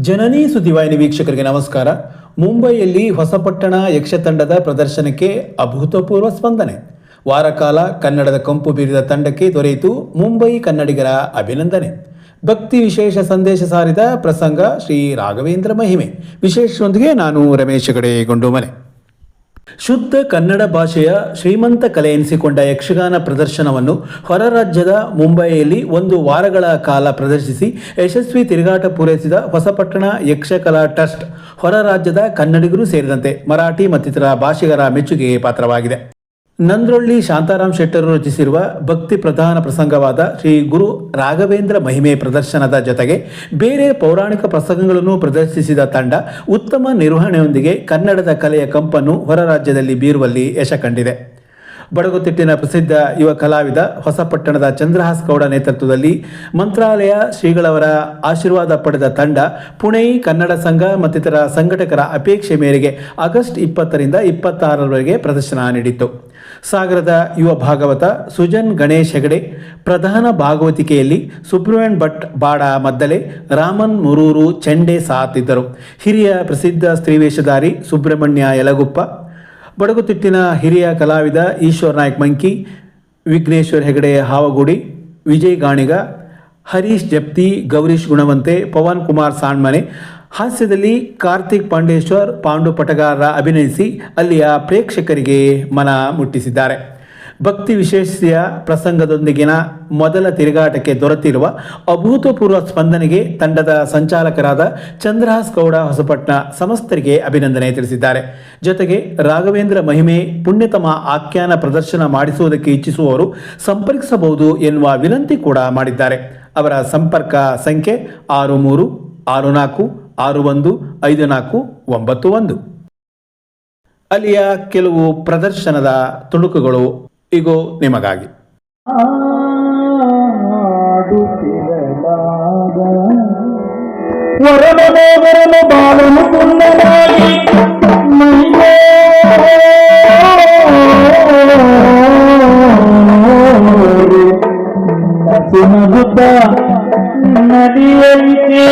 ಜನನಿ ಸುದ್ದಿವಾಹಿನಿ ವೀಕ್ಷಕರಿಗೆ ನಮಸ್ಕಾರ. ಮುಂಬೈಯಲ್ಲಿ ಹೊಸಪಟ್ಟಣ ಯಕ್ಷತಂಡದ ಪ್ರದರ್ಶನಕ್ಕೆ ಅಭೂತಪೂರ್ವ ಸ್ಪಂದನೆ. ವಾರಕಾಲ ಕನ್ನಡದ ಕಂಪು ಬೀರಿದ ತಂಡಕ್ಕೆ ದೊರೆಯಿತು ಮುಂಬೈ ಕನ್ನಡಿಗರ ಅಭಿನಂದನೆ. ಭಕ್ತಿ ವಿಶೇಷ ಸಂದೇಶ ಸಾರಿದ ಪ್ರಸಂಗ ಶ್ರೀ ರಾಘವೇಂದ್ರ ಮಹಿಮೆ. ವಿಶೇಷದೊಂದಿಗೆ ನಾನು ರಮೇಶ್ ಹೆಗಡೆ ಗುಂಡುಮನೆ. ಶುದ್ಧ ಕನ್ನಡ ಭಾಷೆಯ ಶ್ರೀಮಂತ ಕಲೆ ಎನಿಸಿಕೊಂಡ ಯಕ್ಷಗಾನ ಪ್ರದರ್ಶನವನ್ನು ಹೊರ ರಾಜ್ಯದ ಮುಂಬಯಿಯಲ್ಲಿ 1 ವಾರಗಳ ಕಾಲ ಪ್ರದರ್ಶಿಸಿ ಯಶಸ್ವಿ ತಿರುಗಾಟ ಪೂರೈಸಿದ ಹೊಸಪಟ್ಟಣ ಯಕ್ಷಕಲಾ ಟ್ರಸ್ಟ್ ಹೊರ ರಾಜ್ಯದ ಕನ್ನಡಿಗರು ಸೇರಿದಂತೆ ಮರಾಠಿ ಮತ್ತಿತರ ಭಾಷಿಗರ ಮೆಚ್ಚುಗೆಗೆ ಪಾತ್ರವಾಗಿದೆ. ನಂದ್ರೊಳ್ಳಿ ಶಾಂತಾರಾಮ್ ಶೆಟ್ಟರು ರಚಿಸಿರುವ ಭಕ್ತಿ ಪ್ರಧಾನ ಪ್ರಸಂಗವಾದ ಶ್ರೀ ಗುರು ರಾಘವೇಂದ್ರ ಮಹಿಮೆ ಪ್ರದರ್ಶನದ ಜೊತೆಗೆ ಬೇರೆ ಪೌರಾಣಿಕ ಪ್ರಸಂಗಗಳನ್ನು ಪ್ರದರ್ಶಿಸಿದ ತಂಡ ಉತ್ತಮ ನಿರ್ವಹಣೆಯೊಂದಿಗೆ ಕನ್ನಡದ ಕಲೆಯ ಕಂಪನ್ನು ಹೊರ ರಾಜ್ಯದಲ್ಲಿ ಬೀರುವಲ್ಲಿ ಯಶ ಕಂಡಿದೆ. ಬಡಗುತಿಟ್ಟಿನ ಪ್ರಸಿದ್ಧ ಯುವ ಕಲಾವಿದ ಹೊಸಪಟ್ಟಣದ ಚಂದ್ರಹಾಸ್ ಗೌಡ ನೇತೃತ್ವದಲ್ಲಿ ಮಂತ್ರಾಲಯ ಶ್ರೀಗಳವರ ಆಶೀರ್ವಾದ ಪಡೆದ ತಂಡ ಪುಣೆ ಕನ್ನಡ ಸಂಘ ಮತ್ತಿತರ ಸಂಘಟಕರ ಅಪೇಕ್ಷೆ ಮೇರೆಗೆ ಆಗಸ್ಟ್ 20ರಿಂದ 26ರವರೆಗೆ ಪ್ರದರ್ಶನ ನೀಡಿತ್ತು. ಸಾಗರದ ಯುವ ಭಾಗವತ ಸುಜನ್ ಗಣೇಶ್ ಹೆಗಡೆ ಪ್ರಧಾನ ಭಾಗವತಿಕೆಯಲ್ಲಿ, ಸುಬ್ರಹ್ಮಣ್ಯ ಭಟ್ ಬಾಡ ಮದ್ದಲೆ, ರಾಮನ್ ಮುರೂರು ಚೆಂಡೆ ಸಾಥ್ ಇದ್ದರು. ಹಿರಿಯ ಪ್ರಸಿದ್ಧ ಸ್ತ್ರೀವೇಷಧಾರಿ ಸುಬ್ರಹ್ಮಣ್ಯ ಯಲಗುಪ್ಪ, ಬಡಗುತಿಟ್ಟಿನ ಹಿರಿಯ ಕಲಾವಿದ ಈಶ್ವರ್ ನಾಯ್ಕ್ ಮಂಕಿ, ವಿಘ್ನೇಶ್ವರ್ ಹೆಗಡೆ ಹಾವಗುಡಿ, ವಿಜಯ್ ಗಾಣಿಗ, ಹರೀಶ್ ಜಪ್ತಿ, ಗೌರೀಶ್ ಗುಣವಂತೆ, ಪವನ್ ಕುಮಾರ್ ಸಾಣ್ಮನೆ, ಹಾಸ್ಯದಲ್ಲಿ ಕಾರ್ತಿಕ್ ಪಾಂಡೇಶ್ವರ್, ಪಾಂಡು ಪಟಗಾರ ಅಭಿನಯಿಸಿ ಅಲ್ಲಿಯ ಪ್ರೇಕ್ಷಕರಿಗೆ ಮನ ಮುಟ್ಟಿಸಿದ್ದಾರೆ. ಭಕ್ತಿ ವಿಶೇಷತೆಯ ಪ್ರಸಂಗದೊಂದಿಗಿನ ಮೊದಲ ತಿರುಗಾಟಕ್ಕೆ ದೊರೆತಿರುವ ಅಭೂತಪೂರ್ವ ಸ್ಪಂದನೆಗೆ ತಂಡದ ಸಂಚಾಲಕರಾದ ಚಂದ್ರಹಾಸ್ ಗೌಡ ಹೊಸಪಟ್ನ ಸಮಸ್ತರಿಗೆ ಅಭಿನಂದನೆ ತಿಳಿಸಿದ್ದಾರೆ. ಜೊತೆಗೆ ರಾಘವೇಂದ್ರ ಮಹಿಮೆ ಪುಣ್ಯತಮ ಆಖ್ಯಾನ ಪ್ರದರ್ಶನ ಮಾಡಿಸುವುದಕ್ಕೆ ಇಚ್ಛಿಸುವವರು ಸಂಪರ್ಕಿಸಬಹುದು ಎನ್ನುವ ವಿನಂತಿ ಕೂಡ ಮಾಡಿದ್ದಾರೆ. ಅವರ ಸಂಪರ್ಕ ಸಂಖ್ಯೆ 6364615491. ಅಲ್ಲಿಯ ಕೆಲವು ಪ್ರದರ್ಶನದ ತುಣುಕುಗಳು ಈಗೋ ನಿಮಗಾಗಿ. ನದಿಯಂತೆ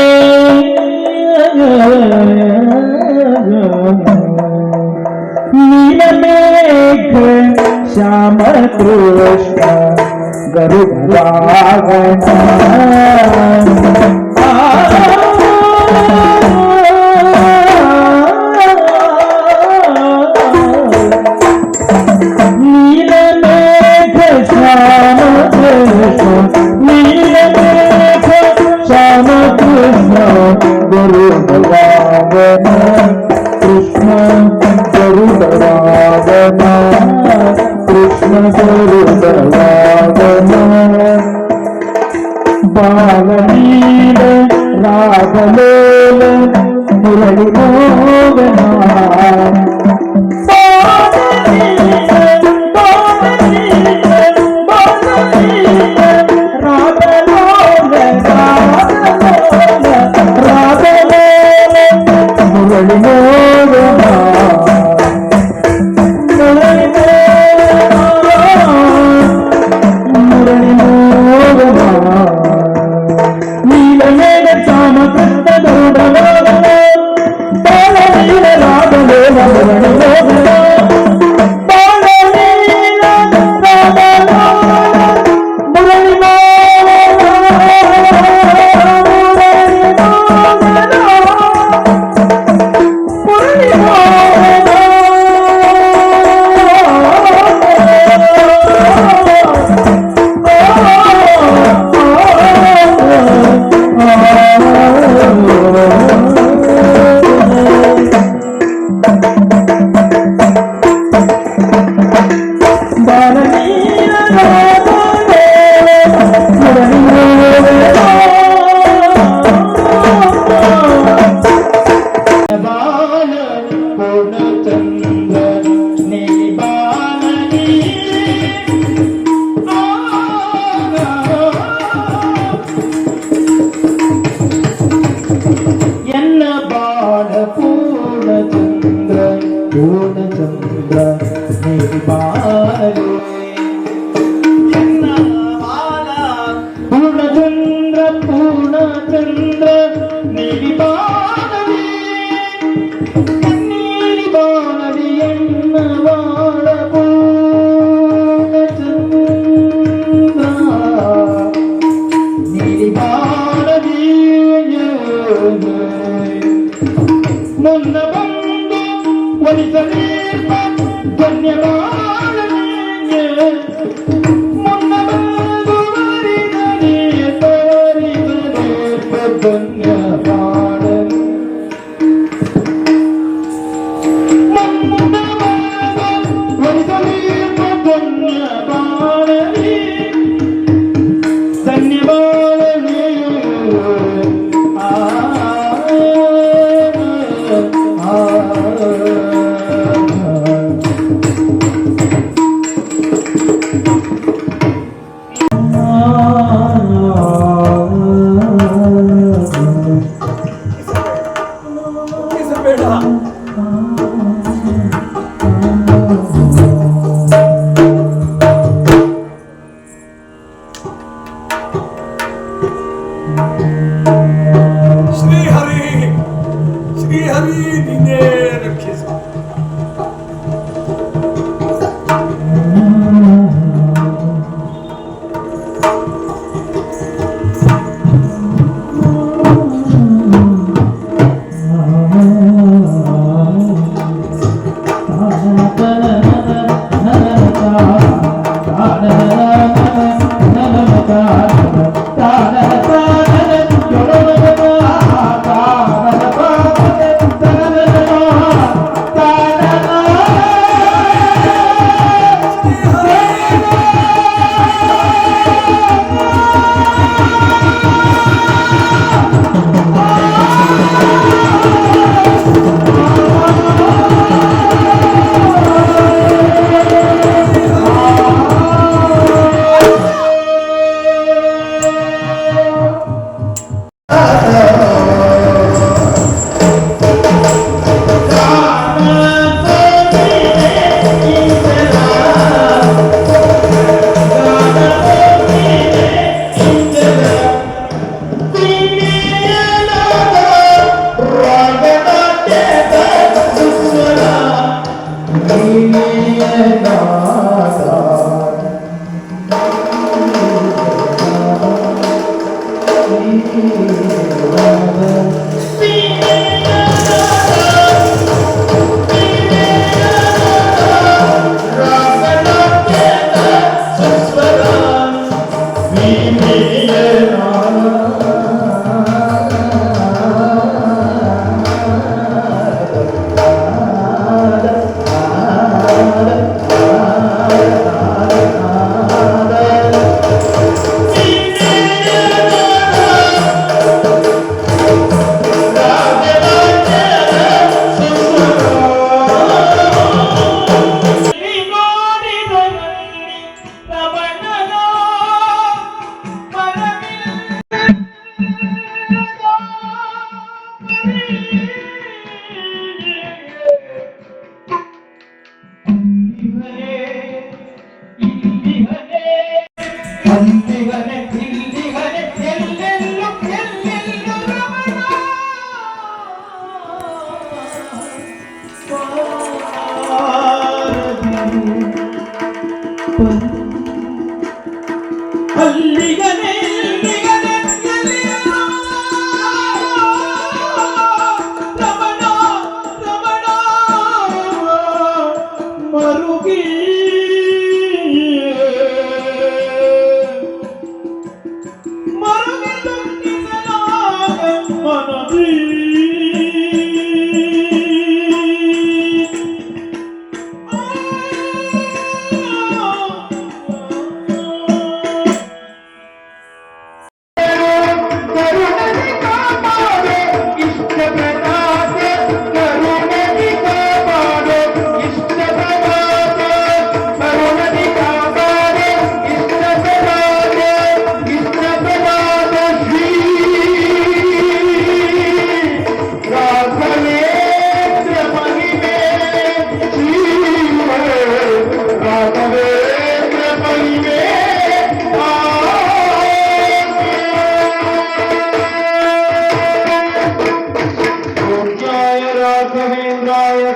ನೀಲಮೇಘ ಶ್ಯಾಮ ಕೃಷ್ಣ ಗರುಡಾಗಣ ನೀಲಮೇಘ ಶ್ಯಾಮ ಕೃಷ್ಣ ನೀಲಮೇಘ ಶ್ಯಾಮ ಕೃಷ್ಣ ಗರುಡಾಗಣ ಕೃಷ್ಣ ಗರುಡಾಗಣ ಕೃಷ್ಣ ಗರುಡಾಗಣ ಬಾಲನೀಲ ರಾಗಲೋಲ ಮುರಳಿ ಮೋಗನ पूर्णचंद्र पूर्णचंद्र निलिपा ಧನ್ಯವಾದಲಿ ಧನ್ಯವಾದಲಿ ಶ್ರೀಹರಿ ನಿನ್ನೆ ರಕ್ಷಿಸು.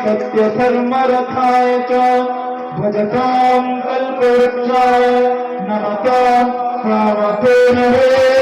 सत्यधर्मरथाय च भजतां कल्पवृक्षाय नमतां कामधेनवे।